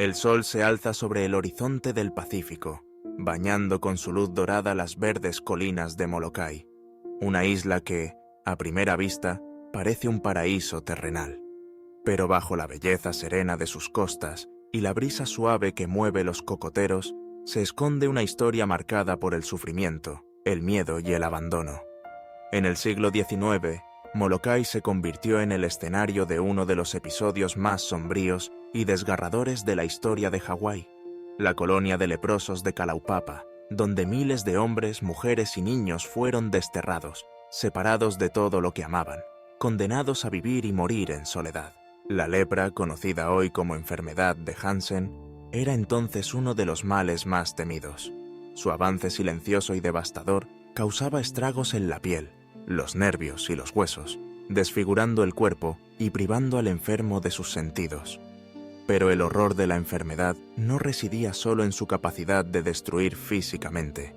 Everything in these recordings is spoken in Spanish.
El sol se alza sobre el horizonte del Pacífico, bañando con su luz dorada las verdes colinas de Molokai, una isla que, a primera vista, parece un paraíso terrenal. Pero bajo la belleza serena de sus costas y la brisa suave que mueve los cocoteros, se esconde una historia marcada por el sufrimiento, el miedo y el abandono. En el siglo XIX, Molokai se convirtió en el escenario de uno de los episodios más sombríos y desgarradores de la historia de Hawái, la colonia de leprosos de Kalaupapa, donde miles de hombres, mujeres y niños fueron desterrados, separados de todo lo que amaban, condenados a vivir y morir en soledad. La lepra, conocida hoy como enfermedad de Hansen, era entonces uno de los males más temidos. Su avance silencioso y devastador causaba estragos en la piel, los nervios y los huesos, desfigurando el cuerpo y privando al enfermo de sus sentidos. Pero el horror de la enfermedad no residía solo en su capacidad de destruir físicamente.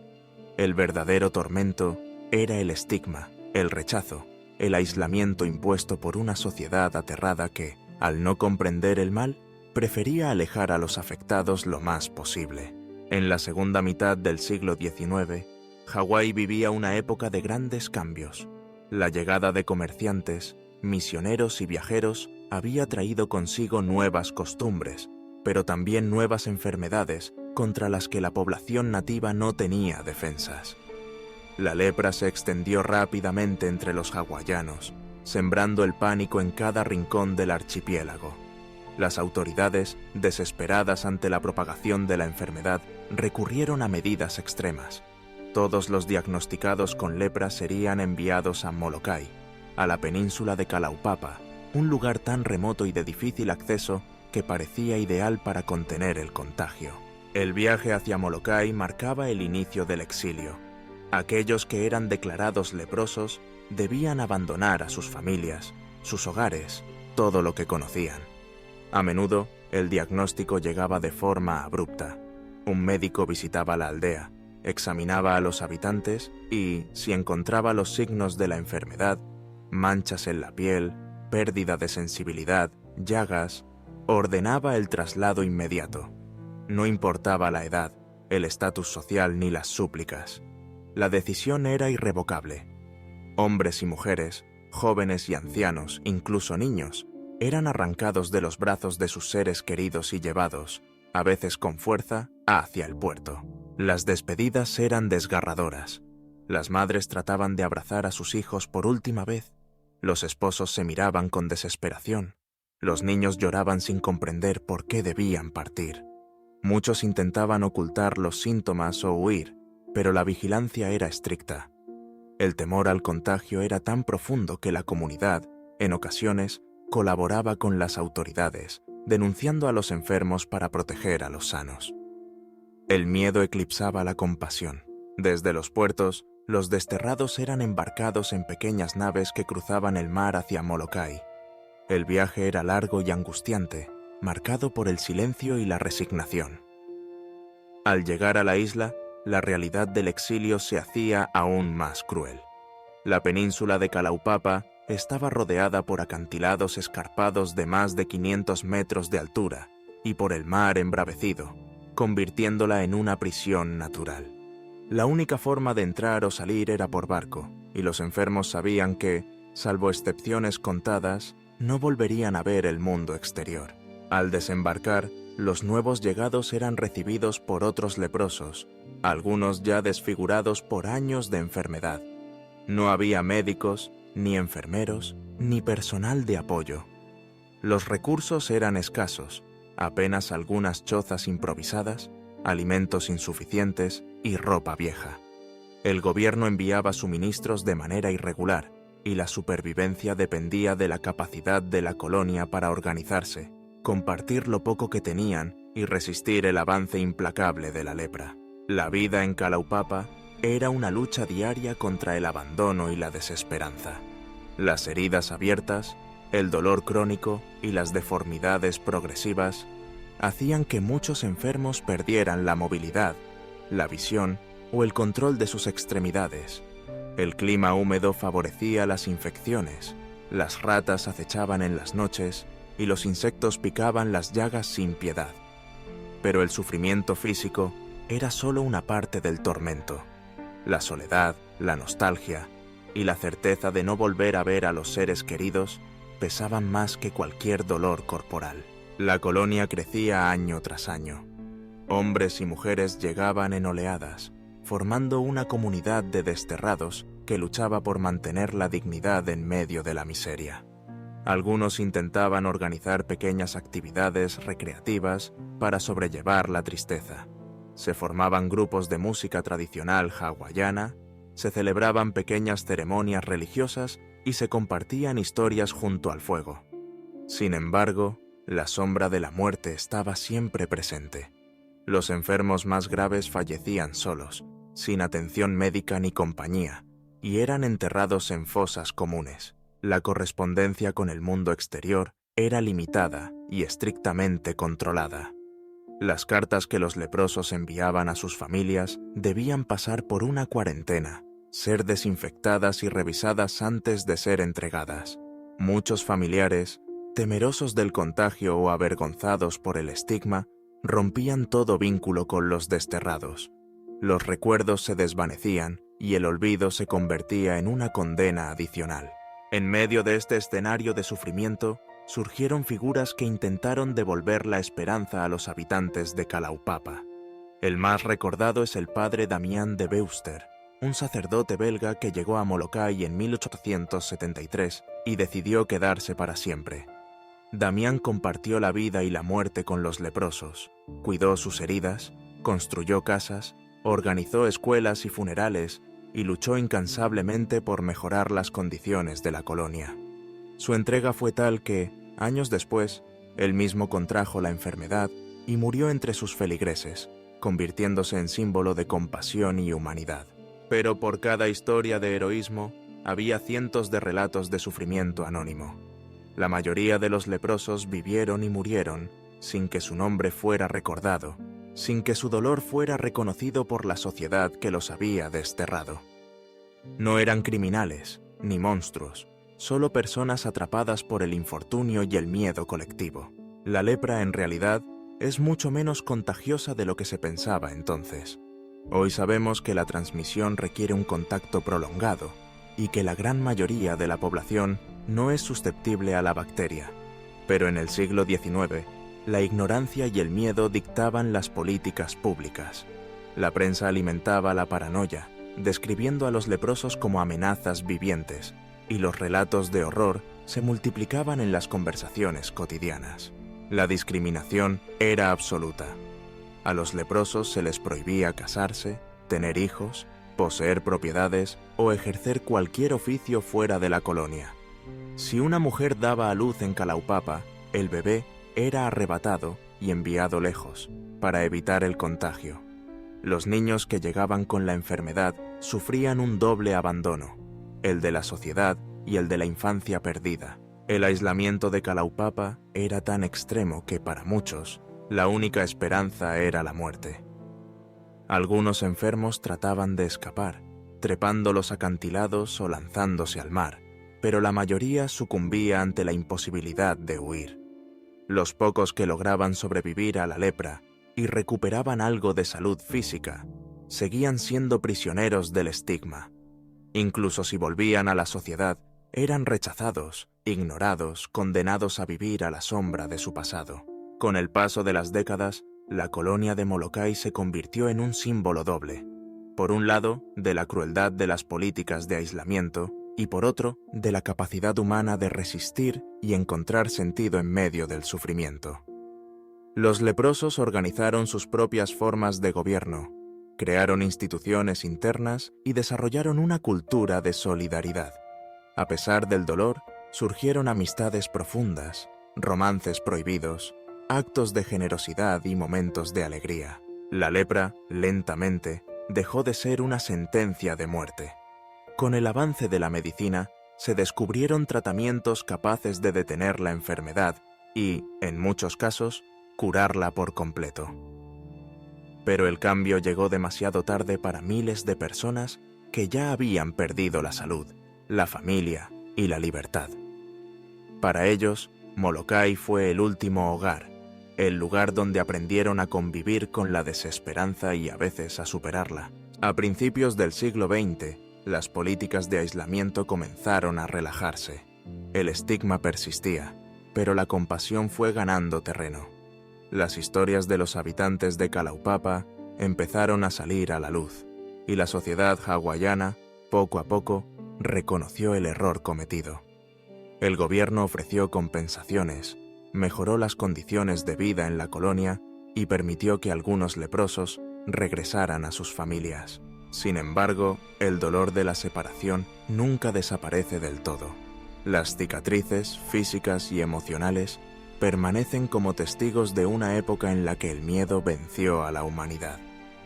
El verdadero tormento era el estigma, el rechazo, el aislamiento impuesto por una sociedad aterrada que, al no comprender el mal, prefería alejar a los afectados lo más posible. En la segunda mitad del siglo XIX, Hawái vivía una época de grandes cambios. La llegada de comerciantes, misioneros y viajeros había traído consigo nuevas costumbres, pero también nuevas enfermedades contra las que la población nativa no tenía defensas. La lepra se extendió rápidamente entre los hawaianos, sembrando el pánico en cada rincón del archipiélago. Las autoridades, desesperadas ante la propagación de la enfermedad, recurrieron a medidas extremas. Todos los diagnosticados con lepra serían enviados a Molokai, a la península de Kalaupapa, un lugar tan remoto y de difícil acceso que parecía ideal para contener el contagio. El viaje hacia Molokai marcaba el inicio del exilio. Aquellos que eran declarados leprosos debían abandonar a sus familias, sus hogares, todo lo que conocían. A menudo, el diagnóstico llegaba de forma abrupta. Un médico visitaba la aldea, examinaba a los habitantes y, si encontraba los signos de la enfermedad, manchas en la piel, pérdida de sensibilidad, llagas, ordenaba el traslado inmediato. No importaba la edad, el estatus social ni las súplicas. La decisión era irrevocable. Hombres y mujeres, jóvenes y ancianos, incluso niños, eran arrancados de los brazos de sus seres queridos y llevados, a veces con fuerza, hacia el puerto. Las despedidas eran desgarradoras. Las madres trataban de abrazar a sus hijos por última vez. Los esposos se miraban con desesperación. Los niños lloraban sin comprender por qué debían partir. Muchos intentaban ocultar los síntomas o huir, pero la vigilancia era estricta. El temor al contagio era tan profundo que la comunidad, en ocasiones, colaboraba con las autoridades, denunciando a los enfermos para proteger a los sanos. El miedo eclipsaba la compasión. Desde los puertos, los desterrados eran embarcados en pequeñas naves que cruzaban el mar hacia Molokai. El viaje era largo y angustiante, marcado por el silencio y la resignación. Al llegar a la isla, la realidad del exilio se hacía aún más cruel. La península de Kalaupapa estaba rodeada por acantilados escarpados de más de 500 metros de altura y por el mar embravecido, convirtiéndola en una prisión natural. La única forma de entrar o salir era por barco, y los enfermos sabían que, salvo excepciones contadas, no volverían a ver el mundo exterior. Al desembarcar, los nuevos llegados eran recibidos por otros leprosos, algunos ya desfigurados por años de enfermedad. No había médicos, ni enfermeros, ni personal de apoyo. Los recursos eran escasos, apenas algunas chozas improvisadas, alimentos insuficientes y ropa vieja. El gobierno enviaba suministros de manera irregular y la supervivencia dependía de la capacidad de la colonia para organizarse, compartir lo poco que tenían y resistir el avance implacable de la lepra. La vida en Kalaupapa era una lucha diaria contra el abandono y la desesperanza. Las heridas abiertas, el dolor crónico y las deformidades progresivas hacían que muchos enfermos perdieran la movilidad, la visión o el control de sus extremidades. El clima húmedo favorecía las infecciones, las ratas acechaban en las noches y los insectos picaban las llagas sin piedad. Pero el sufrimiento físico era solo una parte del tormento. La soledad, la nostalgia y la certeza de no volver a ver a los seres queridos pesaban más que cualquier dolor corporal. La colonia crecía año tras año. Hombres y mujeres llegaban en oleadas, formando una comunidad de desterrados que luchaba por mantener la dignidad en medio de la miseria. Algunos intentaban organizar pequeñas actividades recreativas para sobrellevar la tristeza. Se formaban grupos de música tradicional hawaiana, se celebraban pequeñas ceremonias religiosas y se compartían historias junto al fuego. Sin embargo, la sombra de la muerte estaba siempre presente. Los enfermos más graves fallecían solos, sin atención médica ni compañía, y eran enterrados en fosas comunes. La correspondencia con el mundo exterior era limitada y estrictamente controlada. Las cartas que los leprosos enviaban a sus familias debían pasar por una cuarentena, ser desinfectadas y revisadas antes de ser entregadas. Muchos familiares, temerosos del contagio o avergonzados por el estigma, rompían todo vínculo con los desterrados. Los recuerdos se desvanecían y el olvido se convertía en una condena adicional. En medio de este escenario de sufrimiento, surgieron figuras que intentaron devolver la esperanza a los habitantes de Kalaupapa. El más recordado es el padre Damián de Veuster, un sacerdote belga que llegó a Molokai en 1873 y decidió quedarse para siempre. Damián compartió la vida y la muerte con los leprosos, cuidó sus heridas, construyó casas, organizó escuelas y funerales y luchó incansablemente por mejorar las condiciones de la colonia. Su entrega fue tal que, años después, él mismo contrajo la enfermedad y murió entre sus feligreses, convirtiéndose en símbolo de compasión y humanidad. Pero por cada historia de heroísmo, había cientos de relatos de sufrimiento anónimo. La mayoría de los leprosos vivieron y murieron sin que su nombre fuera recordado, sin que su dolor fuera reconocido por la sociedad que los había desterrado. No eran criminales, ni monstruos, solo personas atrapadas por el infortunio y el miedo colectivo. La lepra, en realidad, es mucho menos contagiosa de lo que se pensaba entonces. Hoy sabemos que la transmisión requiere un contacto prolongado y que la gran mayoría de la población no es susceptible a la bacteria. Pero en el siglo XIX, la ignorancia y el miedo dictaban las políticas públicas. La prensa alimentaba la paranoia, describiendo a los leprosos como amenazas vivientes, y los relatos de horror se multiplicaban en las conversaciones cotidianas. La discriminación era absoluta. A los leprosos se les prohibía casarse, tener hijos, poseer propiedades o ejercer cualquier oficio fuera de la colonia. Si una mujer daba a luz en Kalaupapa, el bebé era arrebatado y enviado lejos, para evitar el contagio. Los niños que llegaban con la enfermedad sufrían un doble abandono, el de la sociedad y el de la infancia perdida. El aislamiento de Kalaupapa era tan extremo que para muchos, la única esperanza era la muerte. Algunos enfermos trataban de escapar, trepando los acantilados o lanzándose al mar, pero la mayoría sucumbía ante la imposibilidad de huir. Los pocos que lograban sobrevivir a la lepra y recuperaban algo de salud física, seguían siendo prisioneros del estigma. Incluso si volvían a la sociedad, eran rechazados, ignorados, condenados a vivir a la sombra de su pasado. Con el paso de las décadas, la colonia de Molokai se convirtió en un símbolo doble. Por un lado, de la crueldad de las políticas de aislamiento, y por otro, de la capacidad humana de resistir y encontrar sentido en medio del sufrimiento. Los leprosos organizaron sus propias formas de gobierno, crearon instituciones internas y desarrollaron una cultura de solidaridad. A pesar del dolor, surgieron amistades profundas, romances prohibidos, actos de generosidad y momentos de alegría. La lepra, lentamente, dejó de ser una sentencia de muerte. Con el avance de la medicina, se descubrieron tratamientos capaces de detener la enfermedad y, en muchos casos, curarla por completo. Pero el cambio llegó demasiado tarde para miles de personas que ya habían perdido la salud, la familia y la libertad. Para ellos, Molokai fue el último hogar, el lugar donde aprendieron a convivir con la desesperanza y a veces a superarla. A principios del siglo XX, las políticas de aislamiento comenzaron a relajarse. El estigma persistía, pero la compasión fue ganando terreno. Las historias de los habitantes de Kalaupapa empezaron a salir a la luz, y la sociedad hawaiana, poco a poco, reconoció el error cometido. El gobierno ofreció compensaciones, mejoró las condiciones de vida en la colonia y permitió que algunos leprosos regresaran a sus familias. Sin embargo, el dolor de la separación nunca desaparece del todo. Las cicatrices físicas y emocionales permanecen como testigos de una época en la que el miedo venció a la humanidad.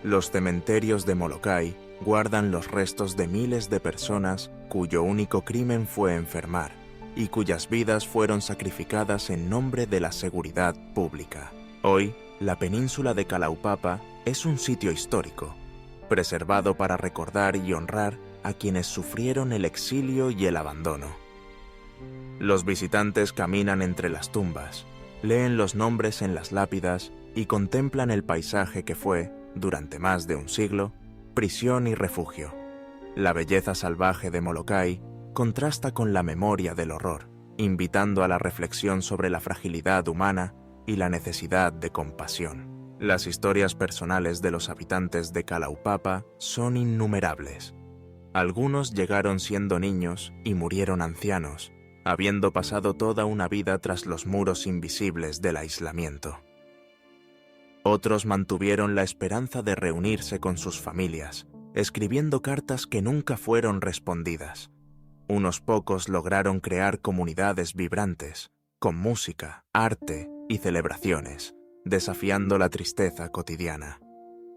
Los cementerios de Molokai guardan los restos de miles de personas cuyo único crimen fue enfermar y cuyas vidas fueron sacrificadas en nombre de la seguridad pública. Hoy, la península de Kalaupapa es un sitio histórico, preservado para recordar y honrar a quienes sufrieron el exilio y el abandono. Los visitantes caminan entre las tumbas, leen los nombres en las lápidas y contemplan el paisaje que fue, durante más de un siglo, prisión y refugio. La belleza salvaje de Molokai contrasta con la memoria del horror, invitando a la reflexión sobre la fragilidad humana y la necesidad de compasión. Las historias personales de los habitantes de Kalaupapa son innumerables. Algunos llegaron siendo niños y murieron ancianos, habiendo pasado toda una vida tras los muros invisibles del aislamiento. Otros mantuvieron la esperanza de reunirse con sus familias, escribiendo cartas que nunca fueron respondidas. Unos pocos lograron crear comunidades vibrantes, con música, arte y celebraciones, desafiando la tristeza cotidiana.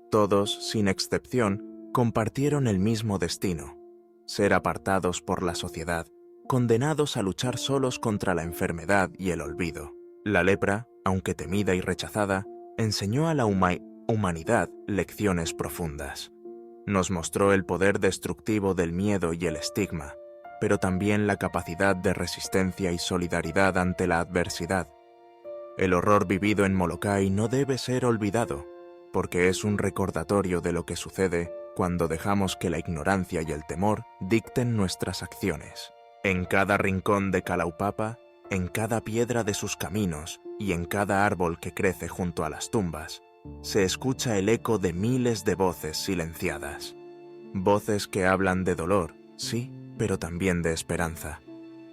Todos, sin excepción, compartieron el mismo destino: ser apartados por la sociedad, condenados a luchar solos contra la enfermedad y el olvido. La lepra, aunque temida y rechazada, enseñó a la humanidad lecciones profundas. Nos mostró el poder destructivo del miedo y el estigma, pero también la capacidad de resistencia y solidaridad ante la adversidad. El horror vivido en Molokai no debe ser olvidado, porque es un recordatorio de lo que sucede cuando dejamos que la ignorancia y el temor dicten nuestras acciones. En cada rincón de Kalaupapa, en cada piedra de sus caminos y en cada árbol que crece junto a las tumbas, se escucha el eco de miles de voces silenciadas. Voces que hablan de dolor, sí, pero también de esperanza.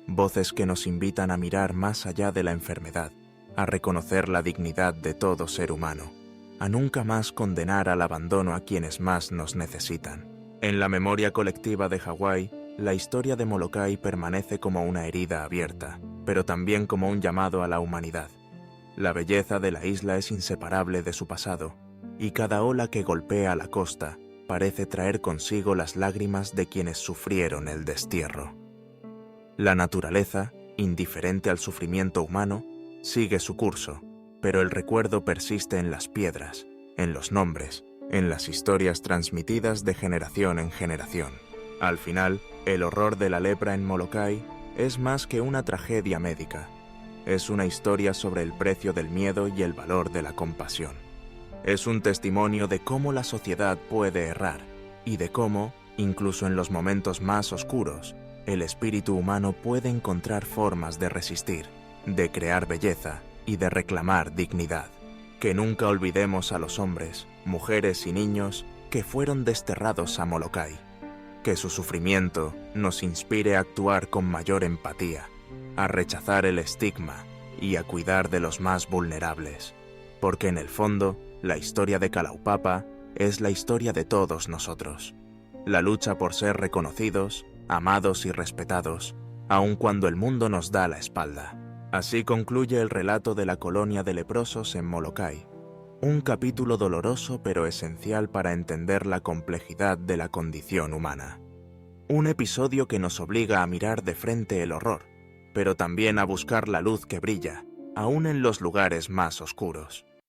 Voces que nos invitan a mirar más allá de la enfermedad, a reconocer la dignidad de todo ser humano, a nunca más condenar al abandono a quienes más nos necesitan. En la memoria colectiva de Hawái, la historia de Molokai permanece como una herida abierta, pero también como un llamado a la humanidad. La belleza de la isla es inseparable de su pasado, y cada ola que golpea la costa parece traer consigo las lágrimas de quienes sufrieron el destierro. La naturaleza, indiferente al sufrimiento humano, sigue su curso, pero el recuerdo persiste en las piedras, en los nombres, en las historias transmitidas de generación en generación. Al final, el horror de la lepra en Molokai es más que una tragedia médica. Es una historia sobre el precio del miedo y el valor de la compasión. Es un testimonio de cómo la sociedad puede errar y de cómo, incluso en los momentos más oscuros, el espíritu humano puede encontrar formas de resistir, de crear belleza y de reclamar dignidad. Que nunca olvidemos a los hombres, mujeres y niños que fueron desterrados a Molokai. Que su sufrimiento nos inspire a actuar con mayor empatía, a rechazar el estigma y a cuidar de los más vulnerables. Porque en el fondo, la historia de Kalaupapa es la historia de todos nosotros. La lucha por ser reconocidos, amados y respetados, aun cuando el mundo nos da la espalda. Así concluye el relato de la colonia de leprosos en Molokai. Un capítulo doloroso pero esencial para entender la complejidad de la condición humana. Un episodio que nos obliga a mirar de frente el horror, pero también a buscar la luz que brilla, aún en los lugares más oscuros.